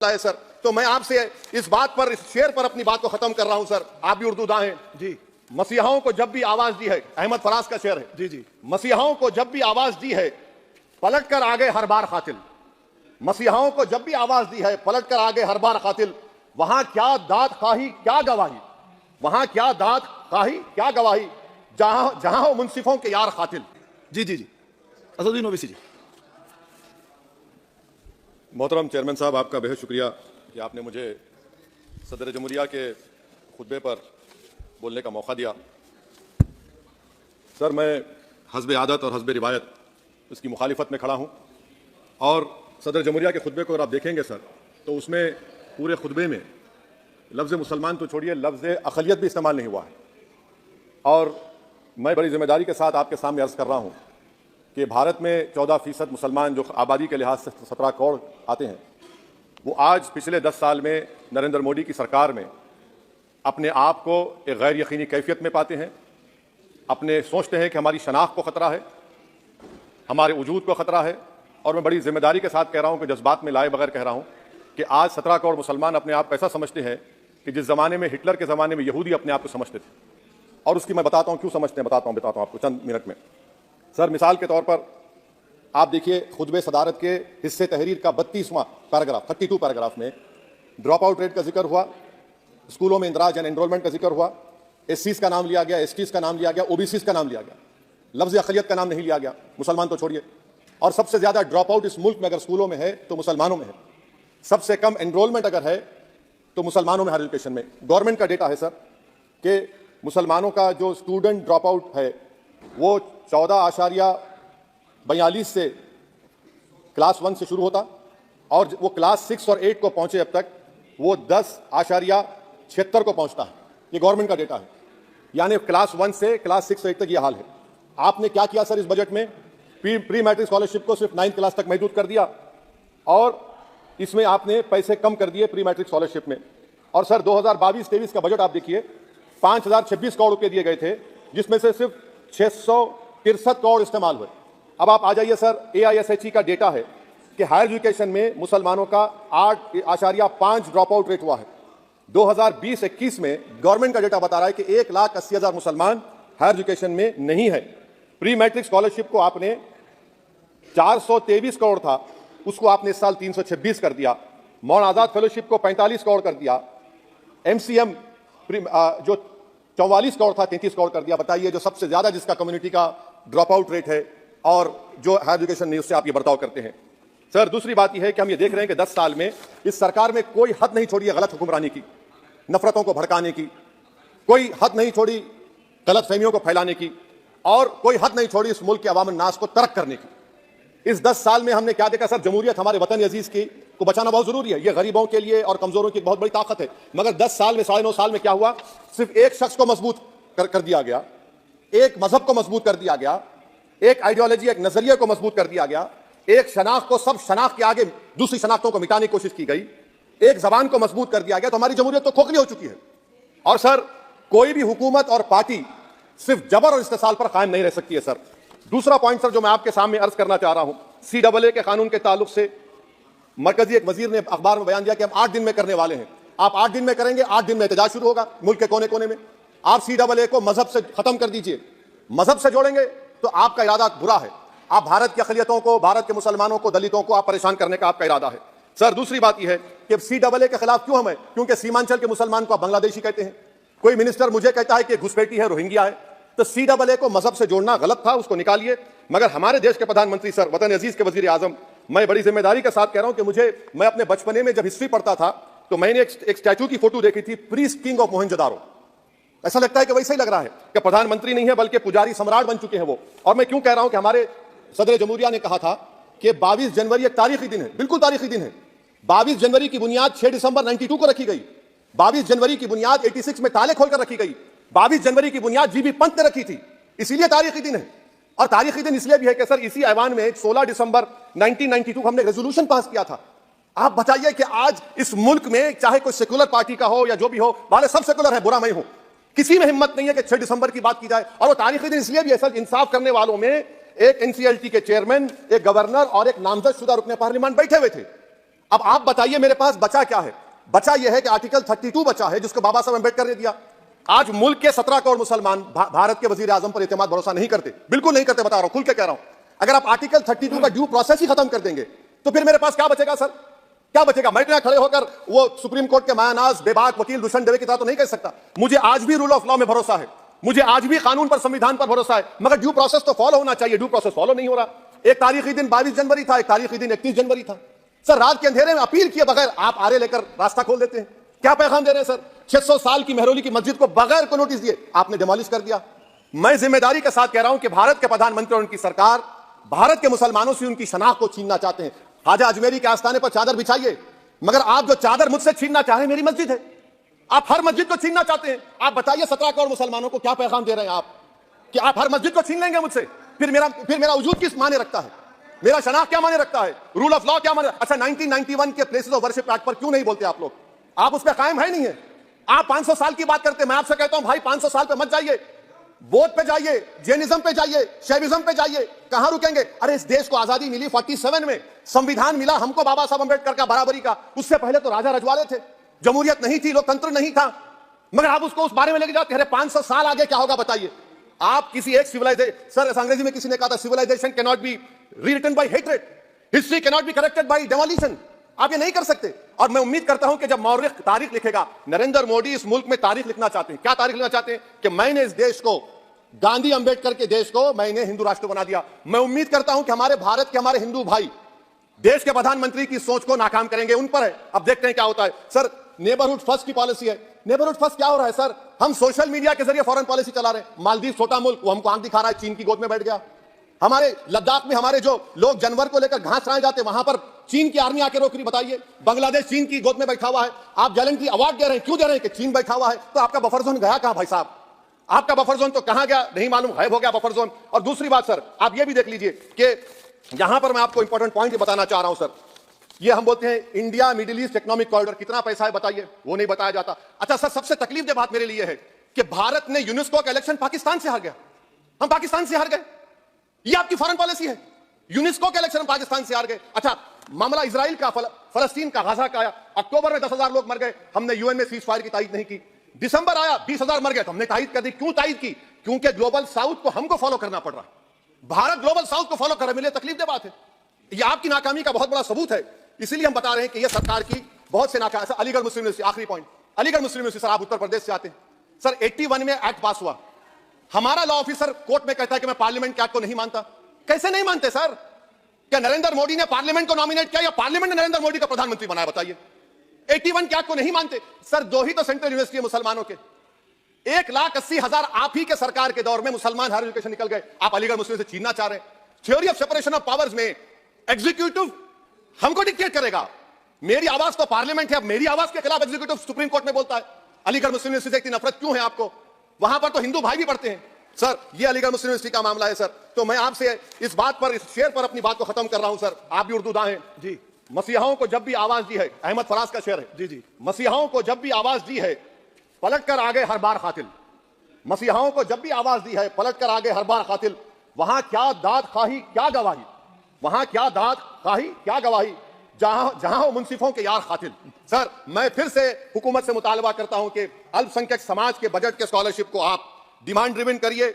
है सर। तो मैं आपसे इस बात पर, इस शेर पर अपनी बात को खत्म कर रहा हूं सर। आप भी उर्दू दां हैं जी। मसीहाओं को जब भी आवाज दी है, अहमद फराज का शेर है जी जी। मसीहाओं को जब भी आवाज दी है पलट कर आगे हर बार कातिल। मसीहाओं को जब भी आवाज दी है पलट कर आगे हर बार कातिल। वहां क्या दाद खाही क्या गवाही, वहां क्या दाद खाही क्या गवाही, जहां जहां हो मुंसिफों के यार कातिल। जी जी जी। असदुद्दीन ओवैसी जी। मोहतरम चेयरमैन साहब, आपका बेहद शुक्रिया कि आपने मुझे सदर जमहूरिया के खुतबे पर बोलने का मौका दिया। सर, मैं हस्ब आदत और हस्ब रिवायत इसकी मुखालिफत में खड़ा हूँ और सदर जमहूरिया के खुतबे को अगर आप देखेंगे सर, तो उसमें पूरे खुतबे में लफ्ज़ मुसलमान तो छोड़िए, लफ्ज़ अक़लियत भी इस्तेमाल नहीं हुआ है। और मैं बड़ी जिम्मेदारी के साथ आपके सामने अर्ज़ कर रहा हूँ कि भारत में 14% मुसलमान जो आबादी के लिहाज से 17 करोड़ आते हैं, वो आज पिछले 10 साल में नरेंद्र मोदी की सरकार में अपने आप को एक गैर यकीनी कैफियत में पाते हैं। अपने सोचते हैं कि हमारी शनाख्त को ख़तरा है, हमारे वजूद को ख़तरा है। और मैं बड़ी जिम्मेदारी के साथ कह रहा हूँ कि जज्बात में लाए बगैर कह रहा हूँ कि आज 17 करोड़ मुसलमान अपने आप को ऐसा समझते हैं कि जिस ज़माने में हिटलर के ज़माने में यहूदी अपने आप को समझते थे। और उसकी मैं बताता हूँ क्यों समझते हैं, बताता हूँ आपको चंद मिनट में। सर, मिसाल के तौर पर आप देखिए, खुतबे सदारत के हिस्से तहरीर का 32वां पैराग्राफ, 32 पैराग्राफ में ड्रॉप आउट रेट का जिक्र हुआ, स्कूलों में इंदराज एंड एनरोलमेंट का जिक्र हुआ, एससीज का नाम लिया गया, एसटीज का नाम लिया गया, ओबीसीज का नाम लिया गया, लफ्ज़ अक़लियत का नाम नहीं लिया गया, मुसलमान तो छोड़िए। और सबसे ज़्यादा ड्रॉप आउट इस मुल्क में अगर स्कूलों में है तो मुसलमानों में है। सबसे कम एनरोलमेंट अगर है तो मुसलमानों में, हायर एजुकेशन में। गवर्नमेंट का डेटा है सर कि मुसलमानों का जो स्टूडेंट ड्रॉप आउट है वो 14.42 से क्लास 1 से शुरू होता और वो क्लास 6 और 8 को पहुंचे अब तक वो 10.76 को पहुंचता है। ये गवर्नमेंट का डेटा है। यानी क्लास 1 से क्लास 6 से 8 तक ये हाल है। आपने क्या किया सर इस बजट में? प्री मैट्रिक स्कॉलरशिप को सिर्फ 9th क्लास तक महदूद कर दिया और इसमें आपने पैसे कम कर दिए प्री मैट्रिक स्कॉलरशिप में। और सर 2022-23 का बजट आप देखिए, 5026 करोड़ रुपए दिए गए थे, जिसमें से सिर्फ 663 करोड़ इस्तेमाल हुए। अब आप आ जाइए सर, AISHE का डेटा है कि हायर एजुकेशन में मुसलमानों का 8.5 ड्रॉप आउट रेट हुआ है। 2020-21 में गवर्नमेंट का डेटा बता रहा है कि 1,80,000 मुसलमान हायर एजुकेशन में नहीं है। प्री मैट्रिक स्कॉलरशिप को आपने 423 करोड़ था, उसको आपने इस साल 326 कर दिया। मौन आज़ाद फेलोशिप को 45 करोड़ कर दिया। MCM जो 44 करोड़ था 33 करोड़ कर दिया। बताइए, जो सबसे ज्यादा जिसका कम्युनिटी का ड्रॉप आउट रेट है और जो हायर एजुकेशन नहीं, उससे आप ये बर्ताव करते हैं। सर, दूसरी बात यह है कि हम ये देख रहे हैं कि 10 साल में इस सरकार में कोई हद नहीं छोड़ी है गलत हुक्मरानी की, नफरतों को भड़काने की, कोई हद नहीं छोड़ी गलत फहमियों को फैलाने की, और कोई हद नहीं छोड़ी इस मुल्क के अवाम नास को तर्क करने की। इस 10 साल में हमने क्या देखा सर? जमहूरियत हमारे वतन अजीज की को बचाना बहुत जरूरी है। ये गरीबों के लिए और कमजोरों की बहुत बड़ी ताकत है। मगर 10 साल में, 9.5 साल में क्या हुआ? सिर्फ एक शख्स को मजबूत कर दिया गया, एक मजहब को मजबूत कर दिया गया, एक आइडियोलॉजी, एक नजरिए को मजबूत कर दिया गया, एक शनाख्त को सब शनाख्त के आगे दूसरी शनाख्तों को मिटाने की कोशिश की गई, एक जबान को मजबूत कर दिया गया। तो हमारी जमहूरियत तो खोखली हो चुकी है। और सर, कोई भी हुकूमत और पार्टी सिर्फ जबर और इस्तेसाल पर कायम नहीं रह सकती है सर। दूसरा पॉइंट सर जो मैं आपके सामने अर्ज करना चाह रहा हूं, CAA के कानून के ताल्लुक से मरकजी एक वजीर ने अखबार में बयान दिया कि हम 8 दिन में करने वाले हैं। आप 8 दिन में करेंगे, 8 दिन में एहतजाज शुरू होगा मुल्क के कोने कोने में। आप CAA को मजहब से खत्म कर दीजिए, मजहब से जोड़ेंगे तो आपका इरादा बुरा है। आप भारत की अक़लियतों को, भारत के मुसलमानों को, दलितों को आप परेशान करने का आपका इरादा है। सर, दूसरी बात यह है कि CAA के खिलाफ क्यों हम है? क्योंकि सीमांचल के मुसलमान को आप बांग्लादेशी कहते हैं। कोई मिनिस्टर मुझे कहता है कि घुसपैठी है, रोहिंग्या है। तो CAA को मजहब से जोड़ना गलत था, उसको निकालिए। मगर हमारे देश के प्रधानमंत्री सर, वतन अजीज के वजीर आजम, मैं बड़ी जिम्मेदारी के साथ कह रहा हूं कि मैं अपने बचपने में जब हिस्ट्री पढ़ता था तो मैंने एक स्टैचू की फोटो देखी थी, प्रीस्ट किंग ऑफ मोहनजोदारो। ऐसा लगता है कि वैसे ही लग रहा है कि प्रधानमंत्री नहीं है बल्कि पुजारी सम्राट बन चुके हैं वो। और मैं क्यों कह रहा हूं कि हमारे सदर जमहूरिया ने कहा था कि 22 जनवरी एक तारीखी दिन है, बिल्कुल तारीखी दिन है। 22 जनवरी की बुनियाद 6 दिसंबर 92 को रखी गई। 22 जनवरी की बुनियाद 86 में ताले खोलकर रखी गई। 22 जनवरी की बुनियाद GB पंत ने रखी थी, इसीलिए तारीखी दिन है। और तारीखी दिन इसलिए भी है कि सर इसी ऐवान में 16 दिसंबर 1992 हमने रेजोल्यूशन पास किया था। आप बताइए कि आज इस मुल्क में चाहे कोई सेकुलर पार्टी का हो या जो भी हो, वाले सब सेकुलर है, बुरा मैं हूं, किसी में हिम्मत नहीं है कि 6 दिसंबर की बात की जाए। और वो तारीखी दिन इसलिए भी है सर, इंसाफ करने वालों में एक NCLT के चेयरमैन, एक गवर्नर और एक नामजद शुदा रुकने पार्लियामेंट बैठे हुए थे। अब आप बताइए मेरे पास बचा क्या है? बचा यह है कि आर्टिकल 32 बचा है जिसको बाबा साहब अंबेडकर ने दिया। आज मुल्क के 17 करोड़ मुसलमान भारत के वजीर आजम पर इत्मीनान भरोसा नहीं करते, बिल्कुल नहीं करते, बता रहा हूं, खुल के कह रहा हूं। अगर आप आर्टिकल 32 का ड्यू प्रोसेस ही खत्म कर देंगे तो फिर मेरे पास क्या बचेगा सर? क्या बचेगा? मैं इतना खड़े होकर वो सुप्रीम कोर्ट के मायानाज बेबाक वकील दुष्यंत दवे की तरह तो नहीं कह सकता। मुझे आज भी रूल ऑफ लॉ में भरोसा है, मुझे आज भी कानून पर, संविधान पर भरोसा है, मगर ड्यू प्रोसेस तो फॉलो होना चाहिए। ड्यू प्रोसेस फॉलो नहीं हो रहा। एक तारीखी दिन 22 जनवरी था, एक तारीखी दिन 31 जनवरी था। सर रात के अंधेरे में अपील किए बगैर आप आरे लेकर रास्ता खोल देते हैं। क्या पैगाम दे रहे हैं सर? 600 साल की मेहरौली की मस्जिद को बगैर को नोटिस दिए आपने डिमोलिश कर दिया। मैं जिम्मेदारी के साथ कह रहा हूं कि भारत के प्रधानमंत्री और उनकी सरकार भारत के मुसलमानों से उनकी शनाख्त को छीनना चाहते हैं। ख्वाजा अजमेरी के आस्थाने पर चादर बिछाइए, मगर आप जो चादर मुझसे छीनना चाह रहे हैं, मेरी मस्जिद है, आप हर मस्जिद को छीनना चाहते हैं। आप बताइए 17 करोड़ मुसलमानों को क्या पैगाम दे रहे हैं आप कि आप हर मस्जिद को छीन लेंगे मुझसे? फिर मेरा वजूद किस माने रखता है? मेरा शनाख्त क्या माने रखता है? रूल ऑफ लॉ क्या माने? अच्छा 1991 के प्लेसेस ऑफ वर्शिप एक्ट पर क्यों नहीं बोलते आप लोग? आप उस पर कायम है नहीं है। आप 500 साल की बात करते हैं। मैं आपसे कहता हूं भाई 500 साल पे मत जाइए, बौद्ध पे जाइए, जैनिज्म पे जाइए, शैविज्म पे जाइए, कहां रुकेंगे? अरे इस देश को आजादी मिली 47 में, संविधान मिला हमको बाबा साहब अंबेडकर का बराबरी का। उससे पहले तो राजा रजवाड़े थे, जमहूरियत नहीं थी, लोकतंत्र नहीं था, मगर आप उसको उस बारे में लेके जाते हैं। अरे 500 साल आगे क्या होगा बताइए? आप किसी एक सिविलाइजेशन, सर अंग्रेजी में किसी ने कहा था civilisation can not be rewritten by hatred, history can not be corrected by demolition. आप ये नहीं कर सकते। और मैं उम्मीद करता हूं कि जब मौर्ख तारीख लिखेगा, नरेंद्र मोदी इस मुल्क में तारीख लिखना चाहते हैं। क्या तारीख लिखना चाहते हैं? कि मैंने इस देश को, गांधी अंबेडकर के देश को मैंने हिंदू राष्ट्र बना दिया। मैं उम्मीद करता हूं कि हमारे भारत के हमारे हिंदू भाई देश के प्रधानमंत्री की सोच को नाकाम करेंगे। उन पर है, अब देखते हैं क्या होता है। सर नेबरहुड फर्स्ट की पॉलिसी है। नेबरहुड फर्स्ट क्या हो रहा है सर? हम सोशल मीडिया के जरिए फॉरेन पॉलिसी चला रहे हैं। मालदीव छोटा मुल्क, वो हमको आंख दिखा रहा है, चीन की गोद में बैठ गया। हमारे लद्दाख में हमारे जो लोग जानवर को लेकर घास चराए जाते हैं, वहां पर चीन की आर्मी आके रोक रही। बताइए, बांग्लादेश चीन की गोद में बैठा हुआ है। आप गैलेंट्री अवार्ड दे रहे हैं, क्यों दे रहे हैं? कि चीन बैठा हुआ है। तो आपका बफर जोन गया कहां भाई साहब? आपका बफर जोन तो कहां गया नहीं मालूम, गायब हो गया बफर जोन। और दूसरी बात सर, आप ये भी देख लीजिए कि यहां पर मैं आपको इंपॉर्टेंट पॉइंट बताना चाह रहा हूं सर। ये हम बोलते हैं India middle east economic corridor, कितना पैसा है बताइए? वो नहीं बताया जाता। अच्छा सर, सबसे तकलीफ दे बात मेरे लिए है कि भारत ने यूनेस्को का इलेक्शन पाकिस्तान से हार गया। हम पाकिस्तान से हार गए, ये आपकी फॉरेन पॉलिसी है। यूनेस्को के इलेक्शन पाकिस्तान से हार गए। अच्छा मामला इजराइल का, फलस्तीन का, गाजा का आया, अक्टूबर में 10,000 लोग मर गए, हमने यूएन में सीज फायर की तारीफ नहीं की। दिसंबर आया 20,000 मर गए, तो हमने तारीफ कर दी। क्यों तारीफ की? क्योंकि ग्लोबल साउथ को हमको फॉलो करना पड़ रहा है। भारत ग्लोबल साउथ को फॉलो कर रहा है। मेरे तकलीफ दे बात है, ये आपकी नाकामी का बहुत बड़ा सबूत है। इसीलिए हम बता रहे हैं कि यह सरकार की बहुत से नाकामी। अलीगढ़ मुस्लिम यूनिवर्सिटी, आखिरी पॉइंट, अलीगढ़ मुस्लिम यूनिवर्सिटी, सर आप उत्तर प्रदेश से आते हैं सर। 81 में एक्ट पास हुआ, हमारा लॉ ऑफिसर कोर्ट में कहता है कि मैं पार्लियामेंट के एक्ट को नहीं मानता। कैसे नहीं मानते सर? क्या नरेंद्र मोदी ने पार्लियामेंट को नॉमिनेट किया या पार्लियामेंट ने नरेंद्र मोदी का प्रधानमंत्री बनाया? बताइए। 81 के एक्ट को नहीं मानते सर। दो ही तो सेंट्रल यूनिवर्सिटी है मुसलमानों के, 1,80,000 आप ही के सरकार के दौर में मुसलमान हायर एजुकेशन निकल गए। आप अलीगढ़ मुस्लिम से छीनना चाह रहे हैं। Theory of separation of powers में एग्जीक्यूटिव हमको डिक्टेट करेगा। मेरी आवाज तो पार्लियामेंट है, अब मेरी आवाज के खिलाफ एग्जीक्यूटिव सुप्रीम कोर्ट में बोलता है। अलीगढ़ मुस्लिम यूनिवर्सिटी से इतनी नफरत क्यों है आपको? वहां पर तो हिंदू भाई भी पढ़ते हैं सर। ये अलीगढ़ मुस्लिम यूनिवर्सिटी का मामला है सर। तो मैं आपसे इस बात पर, इस शेर पर अपनी बात को खत्म कर रहा हूं सर। आप भी उर्दू दां हैं जी। मसीहाओं को जब भी आवाज दी है, अहमद फराज का शेर है जी जी। मसीहाओं को जब भी आवाज दी है पलट कर आगे हर बार कातिल। मसीहाओं को जब भी आवाज दी है पलट कर आगे हर बार कातिल। वहां क्या दाद खाही क्या गवाही, वहां क्या दाद खाही क्या गवाही, जहां हो मुंसिफों के यार कातिल। सर मैं फिर से हुकूमत से मुतालबा करता हूं कि अल्पसंख्यक समाज के बजट के स्कॉलरशिप को आप डिमांड ड्रिवन करिए।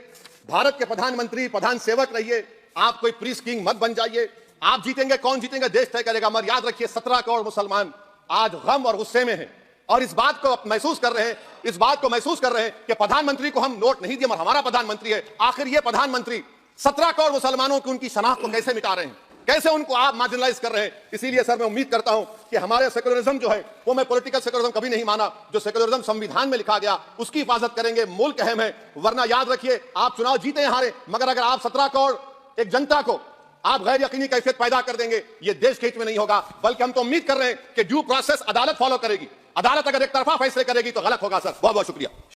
भारत के प्रधानमंत्री प्रधान सेवक रहिए, आप कोई प्रीस किंग मत बन जाइए। आप जीतेंगे, कौन जीतेंगे देश तय करेगा। मगर याद रखिए 17 करोड़ मुसलमान आज गम और गुस्से में हैं और इस बात को महसूस कर रहे हैं, कि प्रधानमंत्री को हम नोट नहीं दिए मगर हमारा प्रधानमंत्री है। आखिर ये प्रधानमंत्री 17 करोड़ मुसलमानों की उनकी शनाख्त को कैसे मिटा रहे हैं, कैसे उनको आप मार्जिनलाइज कर रहे हैं। इसीलिए सर मैं उम्मीद करता हूं कि हमारे सेक्युलरिज्म जो है, वो मैं पॉलिटिकल सेक्युलरिज्म कभी नहीं माना, जो सेक्युलरिज्म संविधान में लिखा गया उसकी हिफाजत करेंगे। मुल्क अहम है, वरना याद रखिए आप चुनाव जीते या हारे, मगर अगर आप 17 करोड़ एक जनता को आप गैर यकीनी कैफियत पैदा कर देंगे, ये देश के हित में नहीं होगा। बल्कि हम तो उम्मीद कर रहे हैं कि ड्यू प्रोसेस अदालत फॉलो करेगी। अदालत अगर एक तरफा फैसले करेगी तो गलत होगा सर। बहुत बहुत शुक्रिया।